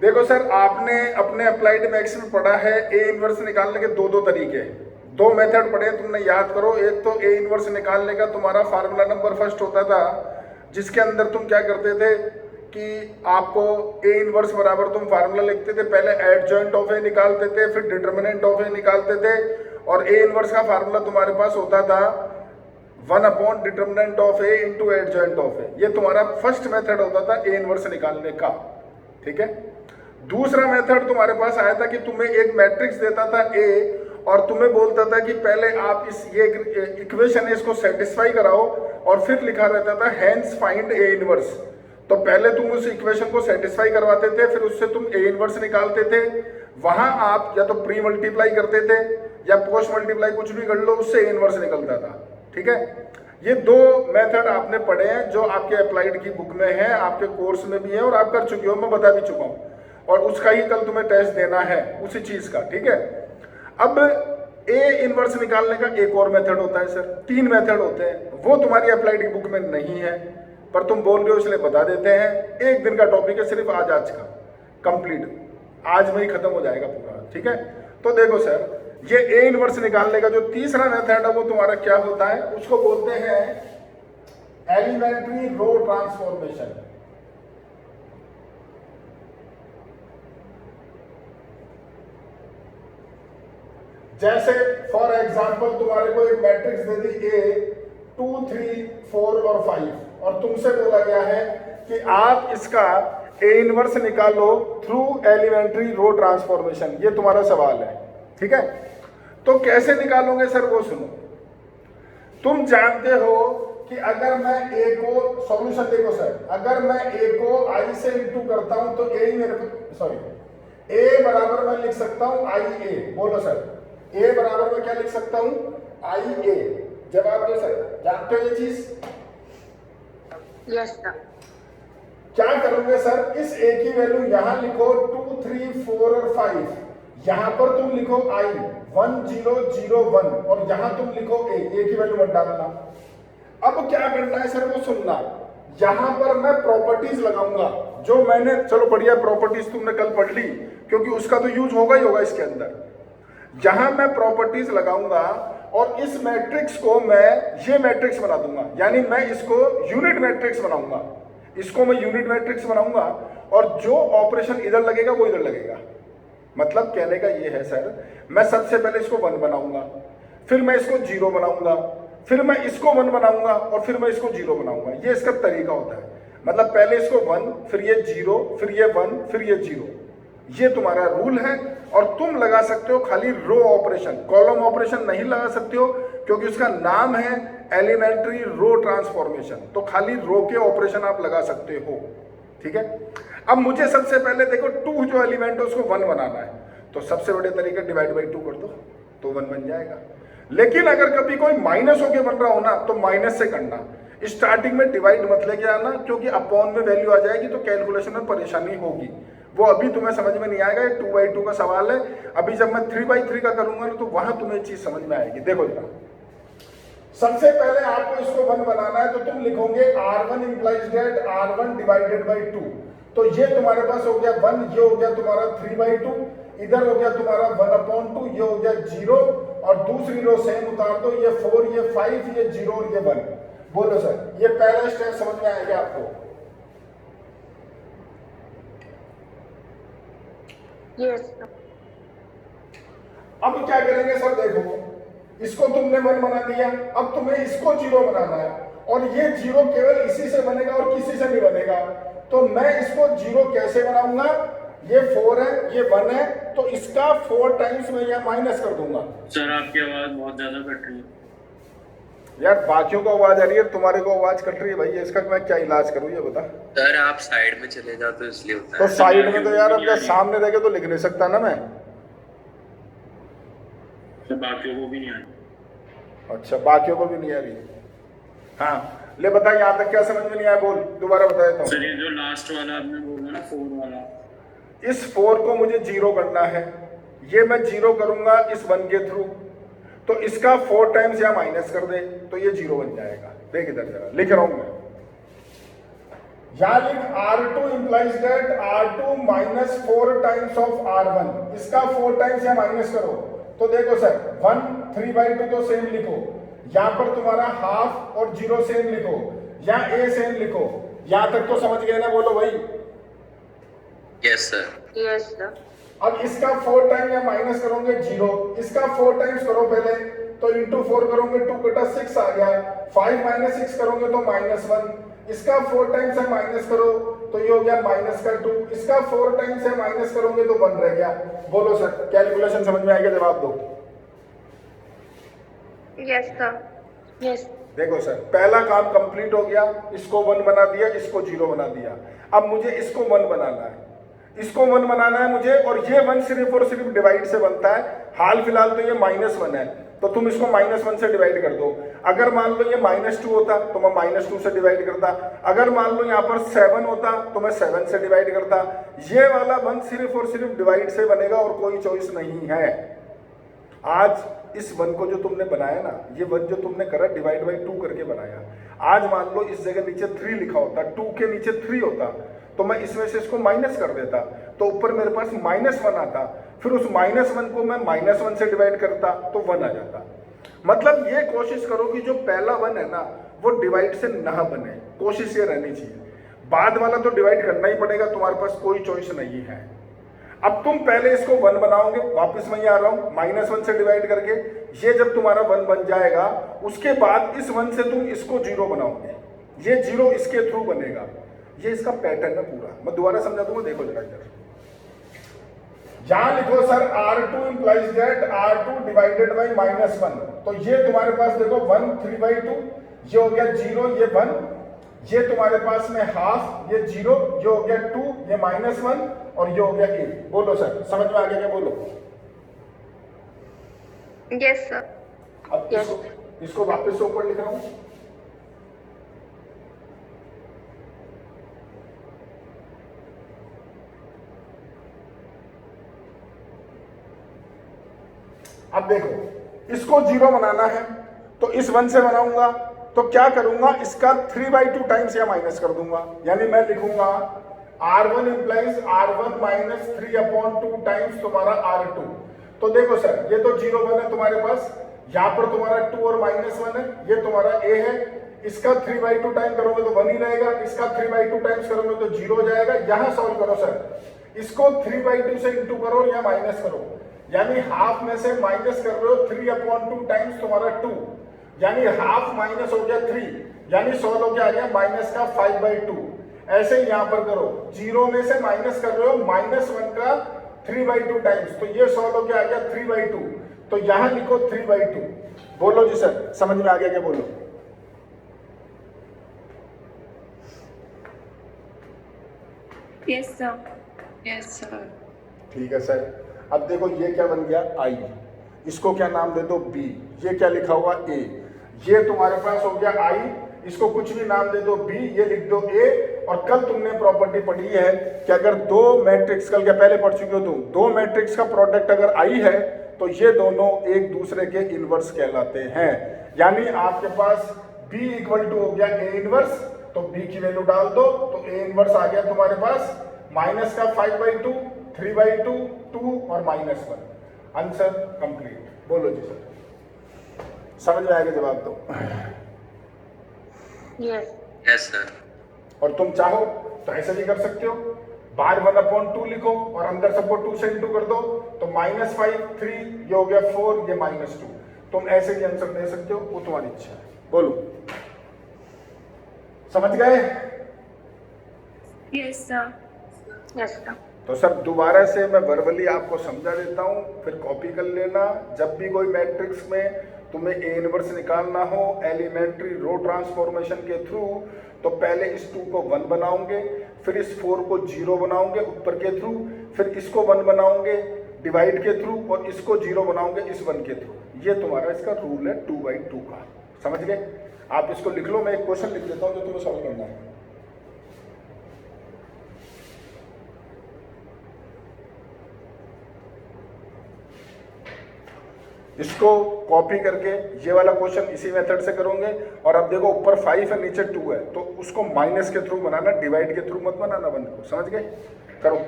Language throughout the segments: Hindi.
देखो सर, आपने अपने अप्लाइड मैथ्स में पढ़ा है ए इनवर्स निकालने के दो तरीके, दो मेथड पढ़े तुमने, याद करो। एक तो ए इनवर्स निकालने का तुम्हारा फार्मूला नंबर फर्स्ट होता था, जिसके अंदर तुम क्या करते थे कि आपको ए इनवर्स बराबर तुम फार्मूला लिखते थे, पहले एडजॉइंट ऑफ ए निकालते थे, फिर डिटर्मिनेंट ऑफ ए निकालते थे, और ए इनवर्स का फार्मूला तुम्हारे पास होता था 1 determinant of A into adjoint of A. ये तुम्हारा फर्स्ट मेथड होता था ए इनवर्स निकालने का, ठीक है। दूसरा मेथड तुम्हारे पास आया था कि तुम्हें एक मैट्रिक्स देता था ए, और तुम्हें बोलता था कि पहले आप इस ये इक्वेशन है इसको सेटिस्फाई कराओ, और फिर लिखा रहता था हैंस फाइंड ए इनवर्स। तो पहले तुम उस इक्वेशन को सेटिस्फाई करवाते थे, फिर उससे तुम ए इनवर्स निकालते थे। वहां आप या तो प्री मल्टीप्लाई करते थे या पोस्ट मल्टीप्लाई, कुछ भी कर लो, उससे ए इनवर्स निकलता था, ठीक है। ये दो मेथड आपने पढ़े हैं जो आपके अप्लाइड की बुक में है, आपके कोर्स में भी है, और आप कर चुके हो, मैं बता भी चुका हूं, और उसका ही कल तुम्हें टेस्ट देना है उसी चीज का, ठीक है। अब ए इनवर्स निकालने का एक और मेथड होता है सर, 3 मेथड होते हैं, वो तुम्हारी अप्लाइड की बुक में नहीं है, पर तुम बोल रहे हो इसलिए बता देते हैं। एक दिन का टॉपिक है सिर्फ, आज का कंप्लीट, आज में ही खत्म हो जाएगा पूरा, ठीक है। तो देखो सर, ये ए इनवर्स निकालने का जो तीसरा मेथड है वो तुम्हारा क्या होता है, उसको बोलते हैं एलिमेंट्री रो ट्रांसफॉर्मेशन। जैसे फॉर एग्जांपल तुम्हारे को एक मैट्रिक्स दे दी ए 2 3 4 और 5, और तुमसे बोला गया है कि आप इसका ए इनवर्स निकालो थ्रू एलिमेंट्री रो ट्रांसफॉर्मेशन। ये तुम्हारा सवाल है, ठीक है। तो कैसे निकालोगे सर, वो सुनो। तुम जानते हो कि अगर मैं ए को, सॉल्यूशन देखो सर, अगर मैं ए को आई से इंटू करता हूं तो ए मेरे, सॉरी, ए बराबर मैं लिख सकता हूं आई ए। बोलो सर, ए बराबर मैं क्या लिख सकता हूं, आई ए। जवाब दो सर, जानते हो ये चीज? Yes sir. क्या करोगे सर, इस ए की वैल्यू यहां लिखो 2 3 4 और 5, यहां पर तुम लिखो आई 1 0 0 1, और यहां तुम लिखो ए की वैल्यू मत डालना। अब क्या करना है सर, वो सुनना। यहां पर मैं प्रॉपर्टीज लगाऊंगा, जो मैंने, चलो बढ़िया, प्रॉपर्टीज तुमने कल पढ़ ली, क्योंकि उसका तो यूज होगा ही होगा इसके अंदर। यहां मैं प्रॉपर्टीज लगाऊंगा और इस मैट्रिक्स को मैं ये मैट्रिक्स बना दूंगा, यानी मैं इसको यूनिट मैट्रिक्स बनाऊंगा, इसको मैं यूनिट मैट्रिक्स बनाऊंगा, और जो ऑपरेशन इधर लगेगा वो इधर लगेगा। मतलब कहने का ये है सर, मैं सबसे पहले इसको 1 बनाऊंगा, फिर मैं इसको 0 बनाऊंगा, फिर मैं इसको 1 बनाऊंगा, और फिर मैं इसको 0 बनाऊंगा। ये इसका तरीका होता है। मतलब पहले इसको 1, फिर ये 0, फिर ये 1, फिर ये 0। ये तुम्हारा रूल है, और तुम लगा सकते हो खाली रो ऑपरेशन, कॉलम ऑपरेशन नहीं लगा सकते हो, क्योंकि उसका नाम है एलिमेंट्री रो ट्रांसफॉर्मेशन। तो खाली रो के ऑपरेशन आप लगा सकते हो, ठीक है। अब मुझे सबसे पहले देखो 2 जो एलिमेंट है उसको 1 बनाना है, तो सबसे बड़े तरीके डिवाइड बाई 2 कर दो, तो 1 बन जाएगा। लेकिन अगर कभी कोई माइनस होके बन रहा हो ना, तो माइनस से करना, स्टार्टिंग में डिवाइड मत लेके आना, क्योंकि अपॉन में वैल्यू आ जाएगी तो कैलकुलेशन में परेशानी होगी। वो अभी तुम्हें समझ में नहीं आएगा, ये 2/2 का सवाल है। अभी जब मैं 3/3 का करूंगा ना, तो वहां तुम्हें चीज समझ में आएगी। देखो जरा, सबसे पहले आपको इसको 1 बनाना है, तो तुम लिखोगे R1 implies that R1 divided by 2। तो ये तुम्हारे पास हो गया 1, ये हो गया तुम्हारा 3/2, इधर हो गया तुम्हारा 1/2, ये हो गया 0, और दूसरी रो सेम उतार दो, ये 4, ये 5, ये 0 और ये 1। बोलो सर, ये पहला स्टेप समझ में आएगा आपको? यस। अब क्या करेंगे सर, देखो इसको तुमने 1 बना दिया, अब तुम्हें इसको 0 बनाना है, और ये 0 केवल इसी से बनेगा और किसी से नहीं बनेगा। तो मैं इसको 0 कैसे बनाऊंगा, ये 4 है, ये 1 है, तो इसका 4 टाइम्स मैं यहाँ माइनस कर दूंगा। सर आपकी आवाज बहुत ज्यादा कट रही है यार, बाकियों को आवाज आ रही है, तुम्हारे को आवाज कट रही है भाई, इसका मैं क्या इलाज करूं ये बता। सर आप साइड में चले जाओ तो इसलिए होता तो है। साइड में तो यार, अब जब सामने रह के तो लिख नहीं सकता ना मैं। सर बाकियों को भी नहीं आती। अच्छा, बाकियों को भी नहीं आ रही। हाँ ले बता, यहाँ तक क्या समझ में नहीं आया, बोल दोबारा बता देता हूँ। सर ये जो लास्ट वाला आपने बोला ना 4 वाला, इस 4 को मुझे 0 करना है, ये मैं 0 करूंगा इस 1 के थ्रू, तो इसका 4 टाइम्स यहाँ माइनस कर दे, तो ये 0 बन जाएगा। देख इधर जरा, लिख रहा हूं मैं, यहाँ लिख R2 implies that R2 minus 4 times of R1, इसका 4 टाइम्स या माइनस करो तो देखो सर 1 3/2 तो सेम लिखो, यहाँ पर तुम्हारा हाफ और 0 सेम लिखो, यहाँ A सेम लिखो, यहाँ तक तो समझ गए ना, बोलो भाई। Yes sir. Yes, sir. अब इसका 4 टाइम या माइनस करोगे 0, इसका 4 टाइम्स करो पहले तो इंटू 4 करोगे 2 कटा 6 आ गया, 5 माइनस 6 करोगे तो -1, इसका 4 टाइम्स है माइनस करो तो ये हो गया -2, इसका 4 टाइम्स है माइनस करोगे तो 1 रह गया। बोलो सर, कैलकुलेशन समझ में आएगा, जवाब दो। Yes, sir. Yes. देखो सर, पहला काम कंप्लीट हो गया, इसको 1 बना दिया, इसको 0 बना दिया। अब मुझे इसको 1 बनाना है, इसको 1 बनाना है मुझे, और ये 1 सिर्फ और सिर्फ डिवाइड से बनता है। हाल फिलहाल तो ये -1 है, तो तुम इसको -1 से डिवाइड कर दो। अगर मान लो ये -2 होता तो मैं -2 से डिवाइड करता, अगर मान लो यहाँ पर 7 होता तो मैं 7 से डिवाइड करता। ये वाला 1 सिर्फ और सिर्फ डिवाइड से बनेगा और कोई चॉइस नहीं है। आज इस 1 को जो तुमने बनाया ना, ये 1 जो तुमने करा डिवाइड बाई 2 करके बनाया, आज मान लो इस जगह नीचे 3 लिखा होता, 2 के नीचे 3 होता, तो मैं इसमें से इसको माइनस कर देता, तो ऊपर मेरे पास -1 आता, फिर उस -1 को मैं -1 से डिवाइड करता तो 1 आ जाता। मतलब ये कोशिश करो कि जो पहला 1 है ना वो डिवाइड से ना बने, कोशिश ये रहनी चाहिए। बाद वाला तो डिवाइड करना ही पड़ेगा, तुम्हारे पास कोई चॉइस नहीं है। अब तुम पहले इसको 1 बनाओगे, वापस वहीं आ रहा हूं, -1 से डिवाइड करके, ये जब तुम्हारा 1 बन जाएगा उसके बाद इस 1 से तुम इसको 0 बनाओगे, ये 0 इसके थ्रू बनेगा। ये इसका पैटर्न है पूरा, मैं दोबारा समझा दूंगा, देखो जरा इधर। यहां लिखो sir R2 implies that R2 divided by -1, तो ये तुम्हारे पास देखो 1 3/2, ये हो गया 0, ये 1, ये तुम्हारे पास में हाफ, ये 0, ये हो गया 2, ये -1 और ये हो गया 8। बोलो सर, समझ में आ गया क्या? बोलो। Yes, sir. अब इसको वापस से ऊपर लिख रहा हूं, अब देखो इसको 0 बनाना है तो इस 1 से बनाऊंगा, तो क्या करूंगा, इसका 3/2 टाइम्स या माइनस कर दूंगा, यानी मैं लिखूंगा R1 implies R1 minus 3/2 times तुम्हारा R2। तो देखो सर, ये तो 0 1 है तुम्हारे पास, यहाँ पर तुम्हारा 2 और -1 है, ये तुम्हारा A है, इसका 3/2 टाइम करोगे तो 1 ही रहेगा, इसका 3/2 टाइम्स करोगे तो 0 हो जाएगा। यहां सॉल्व करो सर, इसको 3/2 से इंटू करो या माइनस करो, यानी हाफ में से माइनस कर रहे हो 3/2 टाइम्स तुम्हारा 2, यानी हाफ माइनस हो गया 3, यानी सॉल्व हो गया आ गया माइनस का 5/2। ऐसे ही यहां पर करो, 0 में से माइनस कर रहे हो -1 का 3/2 टाइम्स, तो ये सॉल्व हो गया आ गया 3/2, तो यहां लिखो 3/2। बोलो जी सर, समझ में आ गया क्या? बोलो। Yes, sir. Yes, sir. ठीक है सर। अब देखो ये क्या बन गया I, इसको क्या नाम दे दो B, ये क्या लिखा हुआ A, ये तुम्हारे पास हो गया I, इसको कुछ भी नाम दे दो B, ये लिख दो A। और कल तुमने प्रॉपर्टी पढ़ी है कि अगर दो मैट्रिक्स, कल क्या पहले पढ़ चुके हो तुम, दो मैट्रिक्स का प्रोडक्ट अगर I है तो ये दोनों एक दूसरे के इनवर्स कहलाते हैं। यानी आपके पास B इक्वल टू हो गया A इनवर्स, तो B की वैल्यू डाल दो तो A इनवर्स आ गया तुम्हारे पास माइनस का 5/2, 3/2, 2 और -1। Answer complete. बोलो जी सर, समझ में आएगा? जवाब दो। Yes. Yes sir. और तुम चाहो तो ऐसे भी कर सकते हो, बाहर 1/2 लिखो और अंदर सबको 2 से इंटू कर दो, तो -5, 3, ये हो गया 4, ये -2। तुम ऐसे भी आंसर दे सकते हो, वो तुम्हारी इच्छा है। बोलो, समझ गए? Yes, sir. Yes, sir. तो सब दोबारा से मैं वर्बली आपको समझा देता हूं, फिर कॉपी कर लेना। जब भी कोई मैट्रिक्स में तुम्हें A इनवर्स निकालना हो एलिमेंट्री रो ट्रांसफॉर्मेशन के थ्रू, तो पहले इस 2 को 1 बनाओगे, फिर इस 4 को 0 बनाओगे ऊपर के थ्रू, फिर इसको 1 बनाओगे डिवाइड के थ्रू, और इसको 0 बनाओगे इस 1 के थ्रू। ये तुम्हारा इसका रूल है 2/2 का। समझ गए? आप इसको लिख लो, मैं एक क्वेश्चन लिख देता हूँ जो तुम्हें सॉल्व करना है। इसको कॉपी करके ये वाला क्वेश्चन इसी मेथड से करोगे। और अब देखो ऊपर 5 है नीचे 2 है, तो उसको माइनस के थ्रू बनाना, डिवाइड के थ्रू मत बनाना बंद को, समझ गए? करो।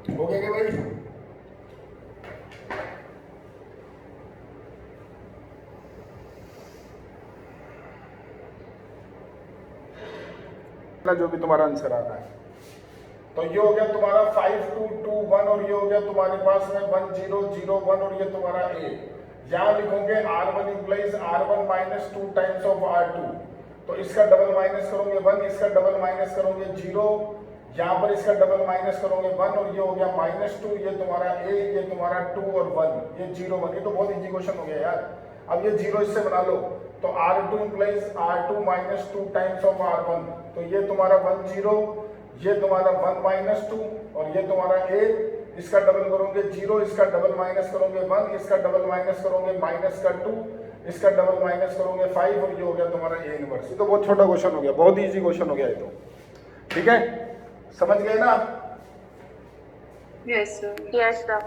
हो गया क्या भाई? जो भी तुम्हारा आंसर आ रहा है, तो ये हो गया तुम्हारा 5221 और ये हो गया तुम्हारे पास में 1001 और ये तुम्हारा ए। यहाँ लिखोगे R1 implies R1 minus 2 times of R2, तो इसका डबल माइनस करोगे 1, इसका डबल माइनस करोगे 0, यहाँ पर इसका डबल माइनस करोगे 1 और ये हो गया -2, ये तुम्हारा ए, ये तुम्हारा 2 और 1, ये 0 1। ये तो बहुत इजी क्वेश्चन हो गया यार। अब ये 0 इससे बना लो, तो R2 implies R2 minus 2 times of R1, तो ये तुम्हारा 1 0, ये तुम्हारा 1 minus 2 और ये तुम्हारा A, इसका डबल करोगे 0, इसका डबल माइनस करोगे 1, इसका डबल माइनस करोगे माइनस का 2, इसका डबल माइनस करोगे 5 और ये हो गया तुम्हारा A इनवर्स। ये तो बहुत छोटा क्वेश्चन हो गया, बहुत इजी क्वेश्चन हो गया ये तो, ठीक है, समझ गए ना आप? Yes, sir. Yes, sir.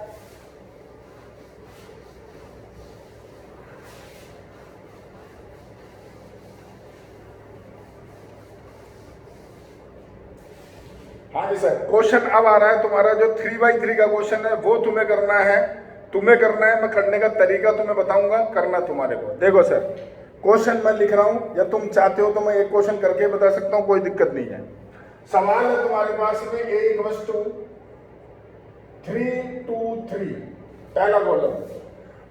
हाँ जी सर, क्वेश्चन अब आ रहा है तुम्हारा जो 3/3 का क्वेश्चन है वो तुम्हें करना है, मैं करने का तरीका तुम्हें बताऊंगा, करना तुम्हारे को। देखो सर, क्वेश्चन मैं लिख रहा हूं, या तुम चाहते हो तो मैं एक क्वेश्चन करके बता सकता हूं, कोई दिक्कत नहीं है। सवाल है तुम्हारे पास में A इक्वल्स टू 3 2 3, पहला कॉलम।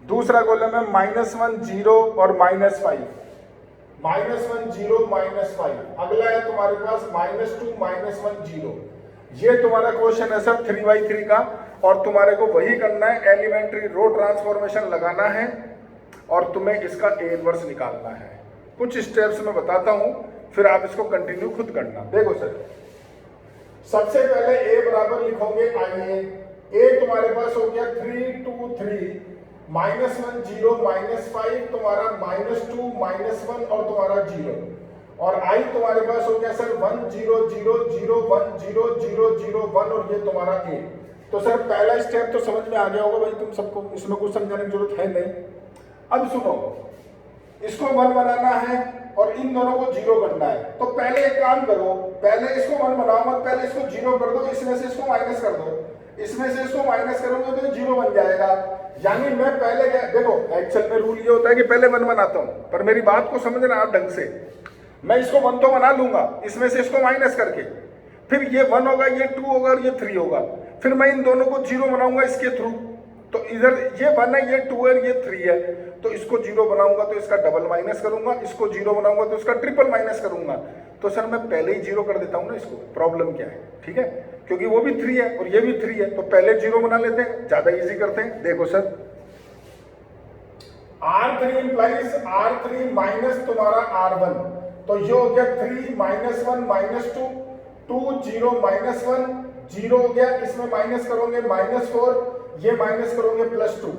दूसरा कॉलम है -1 0 और -5, -1 0 -5। अगला है तुम्हारे पास -2 -1 0। ये तुम्हारा क्वेश्चन है सर 3/3 का, और तुम्हारे को वही करना है, एलिमेंट्री रो ट्रांसफॉर्मेशन लगाना है और तुम्हें इसका A इनवर्स निकालना है। कुछ स्टेप्स मैं बताता हूं, फिर आप इसको कंटिन्यू खुद करना। देखो सर, सबसे पहले A बराबर लिखोगे IA। A तुम्हारे पास हो गया 3 2 3, -1 0 -5 तुम्हारा -2 -1 और तुम्हारा 0, और I तुम्हारे पास हो गया सर 1 0 0 0 1 0 0 0 1 और ये तुम्हारा A। तो सर पहला स्टेप तो समझ में आ गया होगा भाई तुम सबको, इसमें कुछ समझाने की जरूरत है नहीं। अब सुनो, इसको 1 बनाना है और इन दोनों को 0 करना है, तो पहले एक काम करो, पहले इसको 1 बनाओ मत, पहले इसको 0 कर दो, इसमें से इसको माइनस कर दो, इसमें से इसको माइनस करोगे तो 0 बन जाएगा। यानी मैं पहले क्या, देखो एक्चुअल में रूल ये होता है कि पहले 1 बनाता हूं, पर मेरी बात को समझना आप ढंग से। मैं इसको 1 तो बना लूंगा, इसमें से इसको माइनस करके, फिर ये 1 होगा, ये 2 होगा और ये 3 होगा, फिर मैं इन दोनों को 0 बनाऊंगा इसके थ्रू। तो इधर ये 1 है, ये 2 है, ये 3 है, तो इसको 0 बनाऊंगा तो इसका डबल माइनस करूंगा, इसको 0 बनाऊंगा तो इसका ट्रिपल माइनस करूंगा। तो सर मैं पहले ही 0 कर देता हूं ना इसको, प्रॉब्लम क्या है, ठीक है, क्योंकि वो भी 3 है और ये भी 3 है, तो पहले 0 बना लेते हैं, ज्यादा इजी करते हैं। देखो sir, R3 implies R3 minus तुम्हारा R1, तो ये हो गया 3 -1 -2 2 0 -1 0 हो गया, इसमें माइनस करोगे -4, ये माइनस करोगे +2,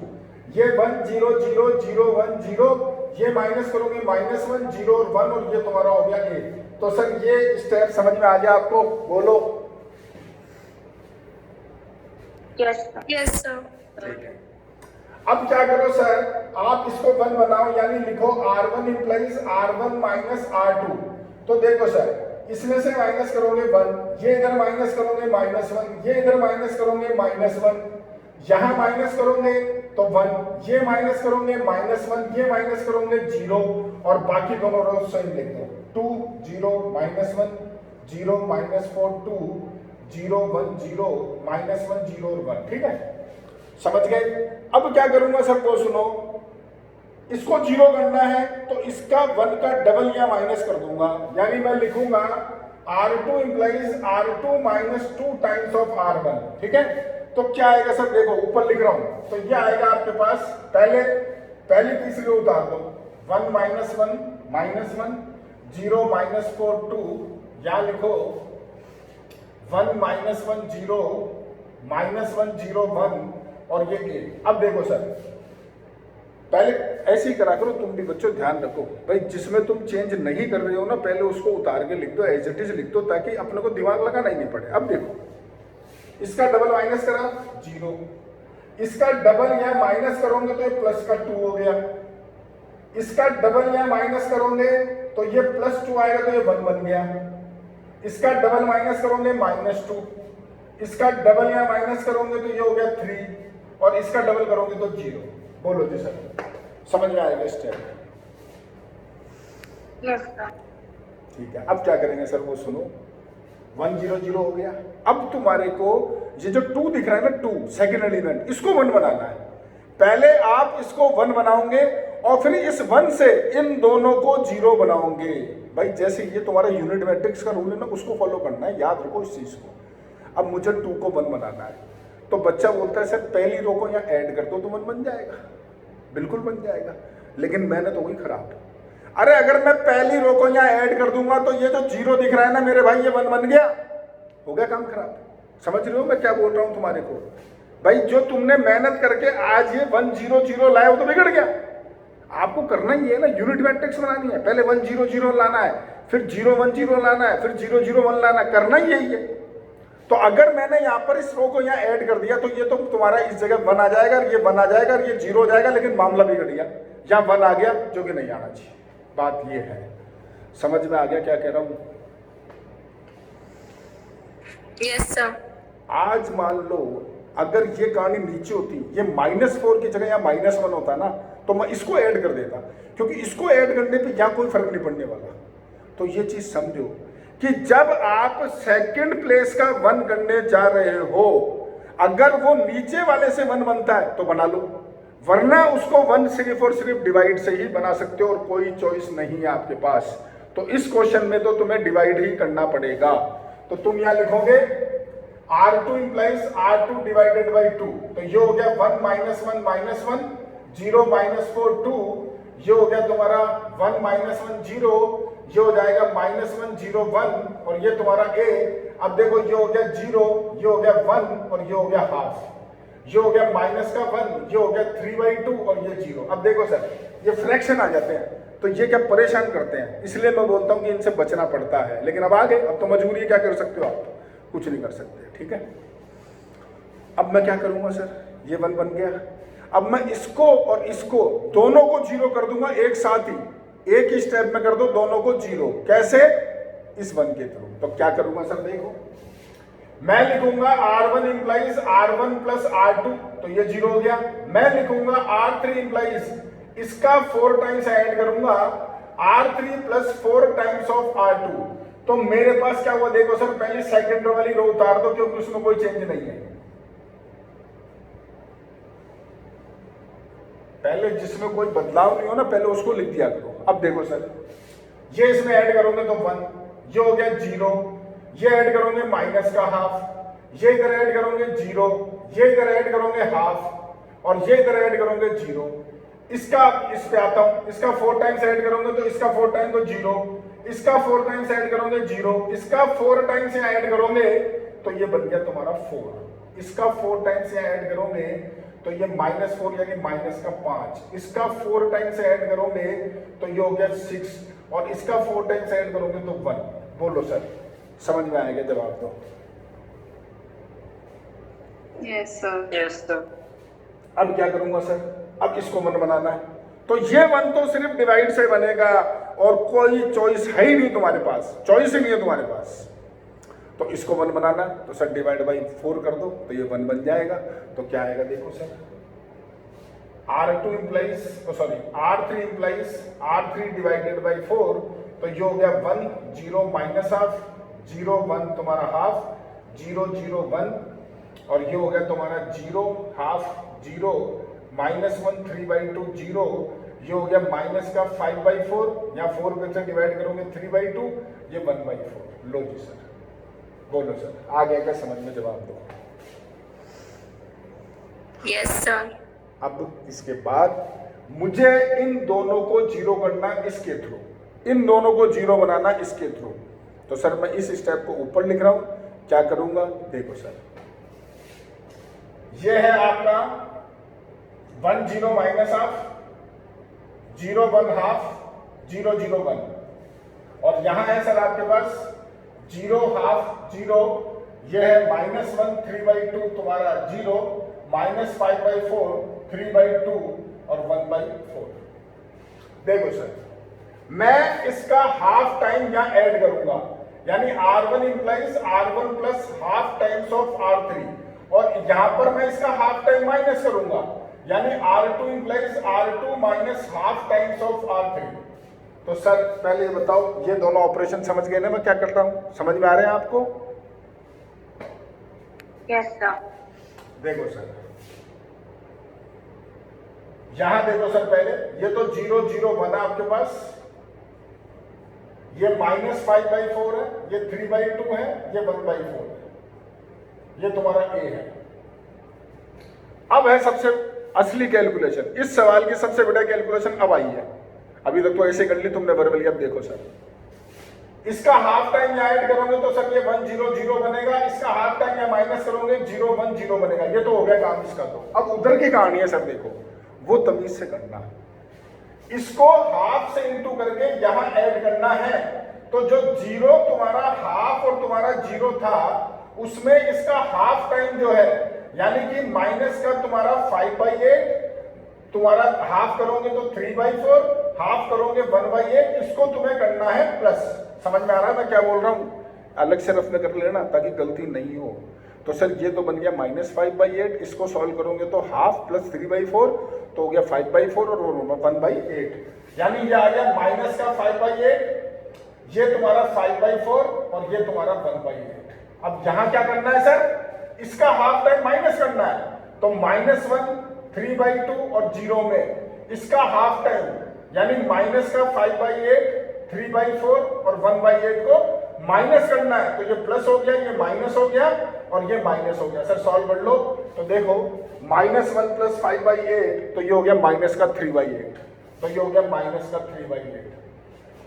ये 1 0 0 0 1 0, ये माइनस करोगे -1 0 और 1 और ये तुम्हारा हो गया A। तो सर ये स्टेप समझ में आ गया आपको, बोलो। Yes, sir. Yes, sir. ठीक है, अब क्या करो सर, आप इसको 1 बनाओ, यानी लिखो R1 implies R1 minus R2। तो देखो सर, इसमें से माइनस करोगे 1, ये इधर माइनस करोगे -1, ये इधर माइनस करोगे -1, यहां माइनस करोगे तो 1, ये माइनस करोगे -1, ये माइनस करोगे 0 और बाकी दोनों रो सेम लिख दो, 2 0 -1 0 -4 2 0 1 0 -1 0 और 1, ठीक है, समझ गए। अब क्या करूंगा सबको सुनो, इसको 0 करना है तो इसका 1 का डबल या माइनस कर दूंगा, यानी मैं लिखूंगा R2 implies R2 minus 2 times of R1, ठीक है। तो क्या आएगा सर, देखो ऊपर लिख रहा हूं, तो ये आएगा आपके पास, पहली तीसरी उतार दो, 1 -1 -1 0 -4 2, या लिखो 1 -1 0 -1 0 1 और ये A। अब देखो सर, पहले ऐसे ही करा करो तुम भी बच्चों, ध्यान रखो भाई, जिसमें तुम चेंज नहीं कर रहे हो ना, पहले उसको उतार के लिख दो, एज इट इज लिख दो, ताकि अपने को दिमाग लगाना ही नहीं पड़े। अब देखो, इसका डबल माइनस करा 0, इसका डबल या माइनस करोगे तो ये प्लस का 2 हो गया, इसका डबल या माइनस करोगे तो ये +2 आएगा तो ये 1 बन गया, इसका डबल माइनस करोगे -2, इसका डबल या माइनस करोगे तो ये हो गया 3 और इसका डबल करोगे तो 0। बोलो जी सर, समझ में आएगा स्टेप? Yes, sir. ठीक है, अब क्या करेंगे सर वो सुनो, 1 0 0 हो गया। अब तुम्हारे को ये जो 2 दिख रहा है ना, 2 सेकेंड एलिमेंट, इसको 1 बनाना है। पहले आप इसको 1 बनाओगे और फिर इस 1 से इन दोनों को 0 बनाओगे। भाई जैसे ये तुम्हारा यूनिट मैट्रिक्स का रूल है ना, उसको फॉलो करना है, याद रखो इस चीज को। अब मुझे 2 को 1 बनाना है, तो बच्चा बोलता है सर पहली रो को यहाँ ऐड कर दो तो 1 बन जाएगा, बिल्कुल बन जाएगा। लेकिन मैंने तो वही खराब। अरे अगर मैं पहली रो को यहाँ ऐड कर दूंगा तो ये जो 0 दिख रहा है ना मेरे भाई, ये 1 बन गया, हो गया काम खराब। समझ रहे हो मैं क्या बोल रहा हूँ तुम्हारे को? भाई जो तुमने मेहनत करके आज ये 1 0 0 लाए, वो तो बिगड़ गया। आपको करना ही है ना, यूनिट मैट्रिक्स बनानी है, पहले 1 0 0 लाना है, फिर 0 1 0 लाना है, फिर 0 0 1 लाना है, करना ही यही है। तो अगर मैंने यहाँ पर इस रो को यहाँ ऐड कर दिया तो ये तो तुम्हारा इस जगह 1 आ जाएगा, ये 1 आ जाएगा, ये 0 हो जाएगा, लेकिन मामला बिगड़ गया, यहाँ 1 आ गया जो कि नहीं आना चाहिए। बात ये है, समझ में आ गया क्या कह रहा हूँ? Yes, sir. आज मान लो अगर ये कहानी नीचे होती, ये -4 की जगह यहाँ -1 होता ना, तो मैं इसको ऐड कर देता, क्योंकि इसको ऐड करने पे यहाँ कोई फर्क नहीं पड़ने वाला। तो ये चीज समझो कि जब आप सेकंड प्लेस का 1 करने जा रहे हो, अगर वो नीचे वाले से 1 बनता है तो बना लो, वरना उसको 1 सिर्फ और सिर्फ डिवाइड से ही बना सकते हो और कोई चॉइस नहीं है आपके पास। तो इस क्वेश्चन में तो तुम्हें डिवाइड ही करना पड़ेगा। तो तुम यहां लिखोगे R2 implies R2 divided by 2, तो ये हो गया 1 -1 -1 0 -4 2, ये हो गया तुम्हारा 1 -1 0, ये हो जाएगा -1 0 1, और ये तुम्हारा A। अब देखो ये हो गया 0, ये हो गया 1 और ये हो गया हाफ, ये हो गया माइनस का 1, ये हो गया 3/2 और ये 0। अब देखो सर ये फ्रैक्शन आ जाते हैं तो ये क्या परेशान करते हैं, इसलिए मैं बोलता हूं कि इनसे बचना पड़ता है। लेकिन अब आगे, अब तो मजबूरी है, क्या कर सकते हो आप? कुछ नहीं कर सकते, ठीक है। अब मैं क्या करूंगा सर, ये 1 बन गया, अब मैं इसको और इसको दोनों को 0 कर दूंगा एक साथ ही, एक ही स्टेप में कर दो दोनों को 0। कैसे? इस 1 के थ्रू। तो क्या करूंगा सर, देखो मैं लिखूंगा R1 implies R1 plus R2, तो ये 0 हो गया। मैं लिखूंगा R3 implies, इसका 4 टाइम्स ऐड करूंगा, R3 plus 4 times of R2, तो मेरे पास क्या हुआ देखो सर, पहले सेकंड रो वाली रो उतार दो क्योंकि उसमें कोई चेंज नहीं है। पहले जिसमें कोई बदलाव नहीं हो ना, पहले उसको लिख दिया करो। अब देखो सर, ये इसमें ऐड करोगे तो 1, ये हो गया 0, ये ऐड करोगे माइनस का हाफ, ये इधर ऐड करोगे 0, ये इधर ऐड करोगे हाफ, और ये इधर ऐड करोगे 0। इसका इस पे आता हूं, इसका 4 टाइम्स ऐड करोगे तो इसका 4 टाइम्स तो 0, इसका 4 टाइम्स ऐड करोगे 0, इसका 4 टाइम्स यहाँ ऐड करोगे तो ये बन गया तुम्हारा 4, इसका 4 टाइम्स यहाँ ऐड करोगे तो ये -4 यानी माइनस का 5, इसका 4 टाइम्स ऐड करोगे तो ये हो गया 6, और इसका 4 टाइम्स ऐड करोगे तो 1। बोलो सर, समझ में आएगा? जवाब दो। Yes, sir. Yes sir. अब क्या करूंगा सर, अब इसको 1 बनाना है, तो ये 1 तो सिर्फ डिवाइड से बनेगा और कोई चॉइस है ही नहीं तुम्हारे पास, चॉइस ही नहीं है तुम्हारे पास। तो इसको 1 बनाना है तो सर डिवाइड बाई 4 कर दो तो ये 1 बन जाएगा। तो क्या आएगा देखो sir, R2 implies, sorry R3 implies R3 divided by 4, तो ये हो गया 1 0 माइनस हाफ, 0 1 तुम्हारा हाफ, 0 0 1, और ये हो गया तुम्हारा 0 हाफ 0 -1 3/2 0, ये हो गया माइनस का 5/4, या 4 में से डिवाइड करोगे 3/2, ये 1/4। लो जी सर, बोलो सर, आ गया क्या समझ में? जवाब दो। Yes, sir. अब इसके बाद मुझे इन दोनों को 0 करना इसके थ्रू, इन दोनों को 0 बनाना इसके थ्रू। तो सर मैं इस स्टेप को ऊपर लिख रहा हूं, क्या करूंगा देखो सर, ये है आपका 1 0 माइनस हाफ, 0 1 हाफ, 0 0 1, और यहां है सर आपके पास 0 हाफ 0, यह है -1 3/2 तुम्हारा 0, -5/4 3/2 और 1/4। देखो सर, मैं इसका हाफ टाइम यहां ऐड करूंगा, यानी R1 implies R1 plus half times of R3, और यहां पर मैं इसका हाफ टाइम माइनस करूंगा, यानी R2 implies R2 minus half times of R3। तो सर पहले ये बताओ, ये दोनों ऑपरेशन समझ गए ना मैं क्या कर रहा हूं? समझ में आ रहे हैं आपको? Yes sir. देखो सर, यहां देखो सर, पहले ये तो 0 0 बना आपके पास, ये -5/4 है, ये 3/2 है, ये 1/4 है, ये तुम्हारा A है। अब है सबसे असली कैलकुलेशन, इस सवाल की सबसे बड़ा कैलकुलेशन अब आई है। अभी तक तो ऐसे कर ली तुमने वर्बली, अब देखो सर इसका हाफ टाइम यहाँ ऐड करोगे तो सर ये 1 0 0 बनेगा, इसका हाफ टाइम यहाँ माइनस करोगे 0 1 0 बनेगा। ये तो हो गया काम इसका। तो अब उधर की कहानी है सर, देखो वो तमीज से करना, इसको हाफ से इंटू करके यहाँ ऐड करना है। तो जो 0 तुम्हारा हाफ और तुम्हारा 0 था उसमें इसका हाफ टाइम जो है यानी कि माइनस का तुम्हारा 5/8, तुम्हारा हाफ करोगे तो 3/4, हाफ करोगे 1/8, इसको तुम्हें करना है प्लस। समझ में आ रहा है मैं क्या बोल रहा हूं? अलग से रफ में कर लेना ताकि गलती नहीं हो। तो सर ये तो बन गया -5/8, इसको सॉल्व करोगे तो हाफ प्लस 3/4 तो हो गया 5/4 और 1/8, यानी ये आ गया माइनस का 5/8, ये तुम्हारा 5/4 और ये तुम्हारा 1/8। अब यहां क्या करना है सर, इसका हाफ टाइम माइनस करना है। तो -1 3/2 और 0 में इसका हाफ टाइम यानी माइनस का 5/8 3/4 और 1/8 को माइनस करना है। तो ये प्लस हो गया, ये माइनस हो गया और ये माइनस हो गया। सर सॉल्व कर लो तो देखो -1 + 5/8 तो ये हो गया माइनस का 3/8, तो ये हो गया माइनस का 3/8।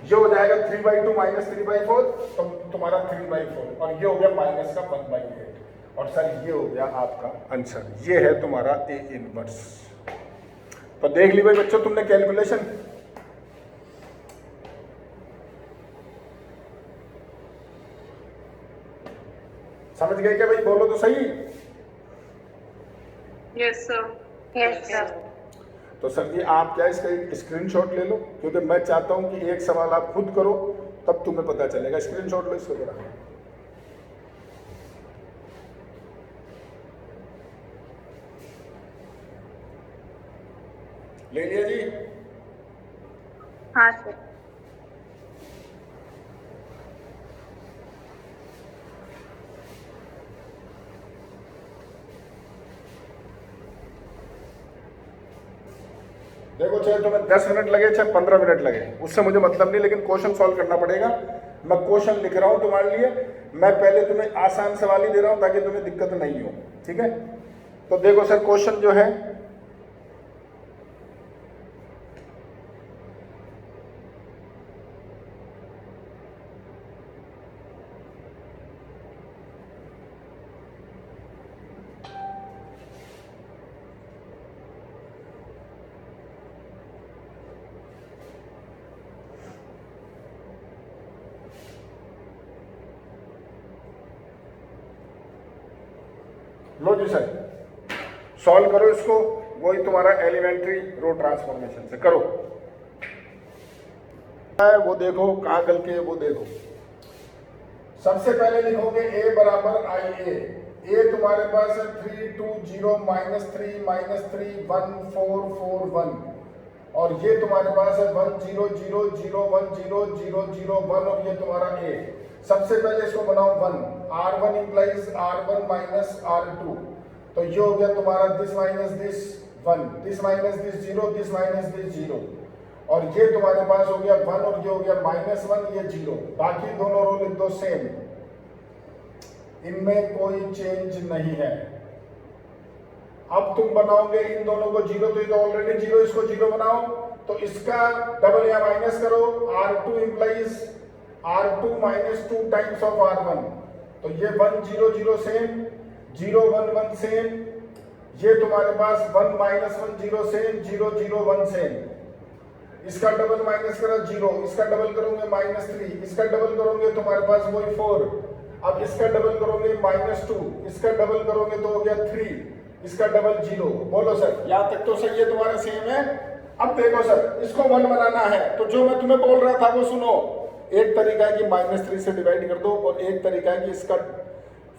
ये हो जाएगा 3/2 - 3/4 तो तुम्हारा 3/4 और ये हो गया माइनस का 1/8 और सर ये हो गया आपका आंसर। ये है तुम्हारा A इनवर्स। तो देख ली भाई बच्चों तुमने कैलकुलेशन। समझ गए क्या भाई? बोलो तो सही। Yes, sir. Yes, sir. तो सर जी आप क्या इसका एक स्क्रीनशॉट ले लो, क्योंकि मैं चाहता हूं कि एक सवाल आप खुद करो तब तुम्हें पता चलेगा। स्क्रीनशॉट लो इसको जरा। ले लिया जी? हाँ सर। देखो चाहे तुम्हें 10 मिनट लगे चाहे 15 मिनट लगे, उससे मुझे मतलब नहीं, लेकिन क्वेश्चन सॉल्व करना पड़ेगा। मैं क्वेश्चन लिख रहा हूं तुम्हारे लिए, मैं पहले तुम्हें आसान सवाल ही दे रहा हूं ताकि तुम्हें दिक्कत नहीं हो, ठीक है? तो देखो सर क्वेश्चन जो है लो जी सर, सॉल्व करो इसको, वही तुम्हारा एलिमेंट्री रो ट्रांसफॉर्मेशन से करो। वो देखो कहाँ गलती है वो देखो। सबसे पहले लिखोगे a बराबर IA। a तुम्हारे पास है 3 2 0 -3 -3 1 4 4 1 और ये तुम्हारे पास है 1 0 0 0 1 0 0 0 1 और ये तुम्हारा a। सबसे पहले इसको बनाओ 1, R1 implies R1 minus R2, तो ये हो गया तुम्हारा this minus this 1, this minus this 0, this minus this 0 और ये तुम्हारे पास हो गया 1 और ये हो गया -1, ये 0। बाकी दोनों रो लिख दो सेम, इनमें कोई चेंज नहीं है। अब तुम बनाओगे इन दोनों को 0, तो ये तो ऑलरेडी 0, इसको 0 बनाओ, तो इसका डबल या माइनस करो। R2 implies R2 - 2 times of R1, तो ये 1 0 0 सेम, 0 1 1 सेम, ये तुम्हारे पास 1 - 1 0 सेम, 0 0 1 सेम। इसका डबल माइनस करो 0, इसका डबल करोगे -3, इसका डबल करोगे तुम्हारे पास वही 4। अब इसका डबल करोगे -2, इसका डबल करोगे तो हो गया 3, इसका डबल 0। बोलो सर यहाँ तक तो सही है, तुम्हारा सेम है। अब देखो सर इसको 1 बनाना है, तो जो मैं तुम्हें बोल रहा था वो सुनो। एक तरीका है कि -3 से डिवाइड कर दो और एक तरीका है कि इसका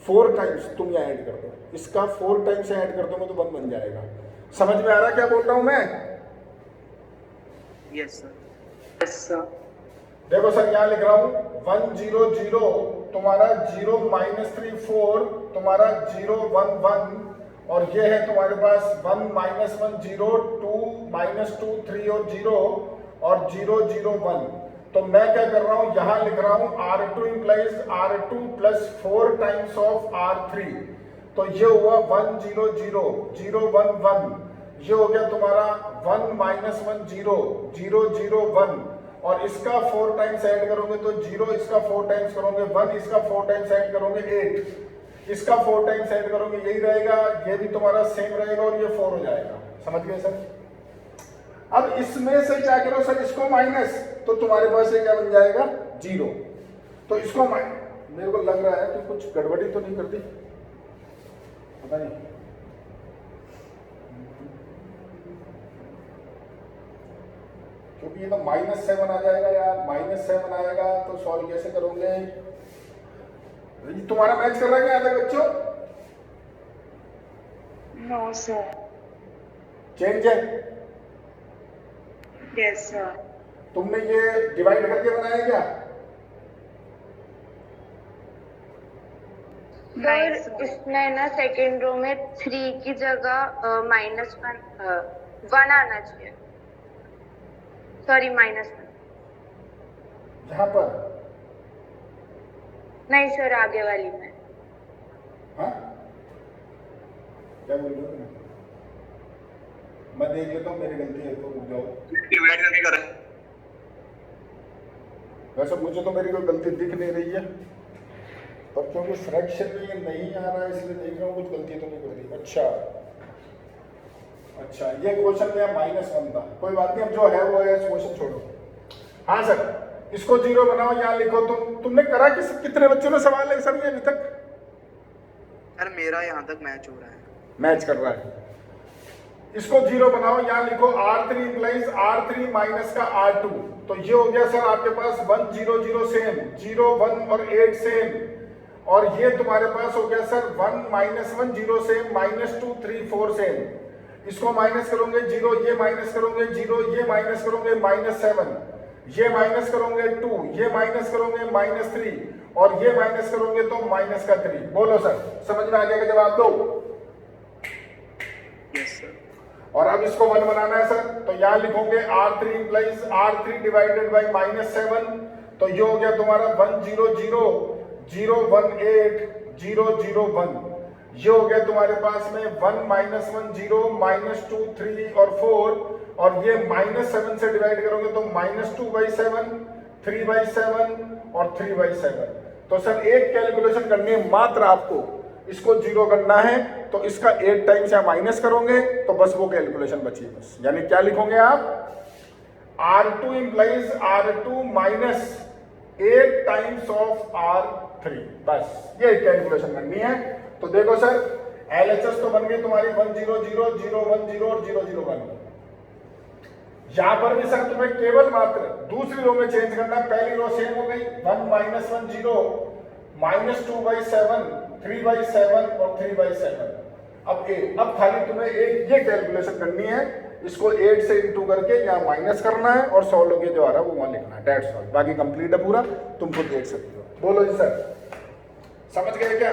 4 टाइम्स तुम यहाँ ऐड कर दो, इसका 4 टाइम्स ऐड कर दो तो 1 बन जाएगा। समझ में आ रहा क्या बोल रहा हूं मैं? Yes sir. Yes, sir. देखो सर यहाँ लिख रहा हूं 1 0 0 तुम्हारा 0 -3 4 तुम्हारा 0 1 1 और ये है तुम्हारे पास 1 -1 0 2 -2 3 और 0 और 0 0 1। तो मैं क्या कर रहा हूं यहां लिख रहा हूं R2 implies R2 + 4 times of R3, तो ये हुआ 1 0 0 0 1 1 ये हो गया तुम्हारा 1 माइनस 1 0 0 0 1 और इसका 4 टाइम्स ऐड करोगे तो 0, इसका 4 टाइम्स करोगे 1, इसका 4 टाइम्स ऐड करोगे 8, इसका 4 टाइम्स ऐड करोगे यही रहेगा, ये भी तुम्हारा सेम रहेगा और ये 4 हो जाएगा। समझ गए सर? अब इसमें से क्या करो सर, इसको माइनस, तो तुम्हारे पास ये क्या बन जाएगा 0। तो इसको मेरे को लग रहा है कि कुछ गड़बड़ी तो नहीं कर दी, पता नहीं। क्योंकि ये तो -7 आ जाएगा यार, -7 आएगा तो सॉल्व कैसे करोगे? तुम्हारा मैच कर रहा है क्या यहाँ तक बच्चों? No sir. चेंज है? Yes sir. तुमने ये डिवाइड करके बनाया क्या? सर इसमें ना सेकेंड रो में 3 की जगह -1 आना चाहिए, सॉरी -1। यहाँ पर? नहीं सर, आगे वाली में। हाँ क्या बोल रहे हो तुम? मैं देख लेता हूँ, मेरी गलती है तो रुक जाओ। डिवाइड करके कर। वैसे मुझे तो मेरी कोई गलती दिख नहीं रही है, पर क्योंकि फ्रैक्शन में ये नहीं आ रहा है इसलिए देख रहा हूँ कुछ गलती तो नहीं कर रही। अच्छा ये क्वेश्चन में -1 था, कोई बात नहीं, अब जो है वो है, इस क्वेश्चन छोड़ो। हाँ सर, इसको 0 बनाओ, यहाँ लिखो। तुमने करा कितने बच्चों ने सवाल है सर ये अभी तक? सर मेरा यहाँ तक मैच हो रहा है, मैच कर रहा है। इसको 0 बनाओ, यहाँ लिखो R3 इंप्लाइज R3 माइनस का R2। तो ये हो गया सर आपके पास 1 0 0 सेम, 0 1 और 8 सेम, और ये तुम्हारे पास हो गया सर 1 -1 0 सेम, -2 3 4 सेम। इसको माइनस करोगे 0, ये माइनस करोगे 0, ये माइनस करोगे -7, ये माइनस करोगे 2, ये माइनस करोगे -3 और ये माइनस करोगे तो -3। बोलो सर, समझ में आ जाएगा जवाब दो? Yes sir. और अब इसको 1 बनाना है सर, तो यहाँ लिखोगे R3 implies R3 divided by -7। तो ये हो गया तुम्हारा 1 0 0 0 1 8 0 0 1। ये हो गया तुम्हारे पास में 1 -1 0 -2 3 और 4, और ये -7 से डिवाइड करोगे तो -2/7 3/7 और 3/7। तो सर एक कैलकुलेशन करनी है मात्र आपको, इसको 0 करना है तो इसका 8 टाइम्स यहाँ माइनस करोगे तो बस वो कैलकुलेशन बची बस। यानी क्या लिखोगे आप? R2 implies R2 minus 8 times of R3, बस ये कैलकुलेशन करनी है। तो देखो सर LHS तो बन गई तुम्हारी 1 0 0 0 1 0 और 0 0 1। यहां पर भी सर तुम्हें केवल मात्र दूसरी रो में चेंज करना है। पहली रो सेम हो गई 1 -1 0 -2/7 3/7 और 3/7। अब खाली तुम्हें एक ये कैलकुलेशन करनी है, इसको 8 से इंटू करके यहाँ माइनस करना है और 100 लोग जो आ रहा है वो वहां लिखना है। डेट्स ऑल, बाकी कंप्लीट है पूरा, तुम खुद देख सकते हो। बोलो जी सर, समझ गए क्या?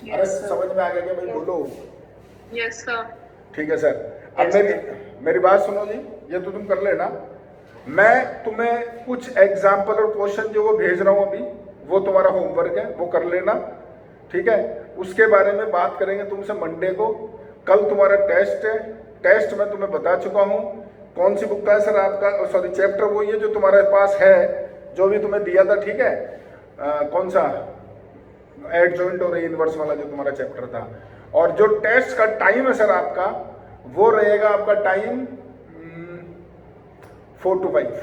अरे समझ में आ गया क्या भाई? बोलो। Yes sir. ठीक है सर। अब मेरी बात सुनो जी, ये तो तुम कर लेना। मैं तुम्हें कुछ एग्जाम्पल और क्वेश्चन जो वो भेज रहा हूं अभी, वो तुम्हारा होमवर्क है, वो कर लेना, ठीक है? उसके बारे में बात करेंगे तुमसे मंडे को। कल तुम्हारा टेस्ट है, टेस्ट मैं तुम्हें बता चुका हूं। कौन सी बुक का है सर आपका? सॉरी, चैप्टर वही है जो तुम्हारे पास है, जो भी तुम्हें दिया था, ठीक है? कौन सा? एडजॉइंट और इनवर्स वाला जो तुम्हारा चैप्टर था। और जो टेस्ट का टाइम है सर आपका, वो रहेगा आपका टाइम 4 to 5।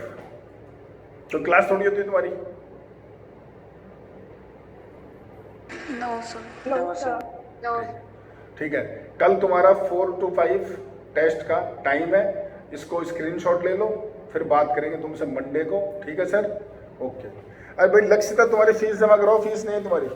तो क्लास थोड़ी होती है तुम्हारी? No sir. No sir. No. ठीक है, कल तुम्हारा 4 to 5 टेस्ट का टाइम है। इसको स्क्रीनशॉट ले लो, फिर बात करेंगे तुमसे मंडे को, ठीक है सर? ओके। अरे भाई लक्ष्य था तुम्हारी फीस जमा कराओ, फीस नहीं है तुम्हारी।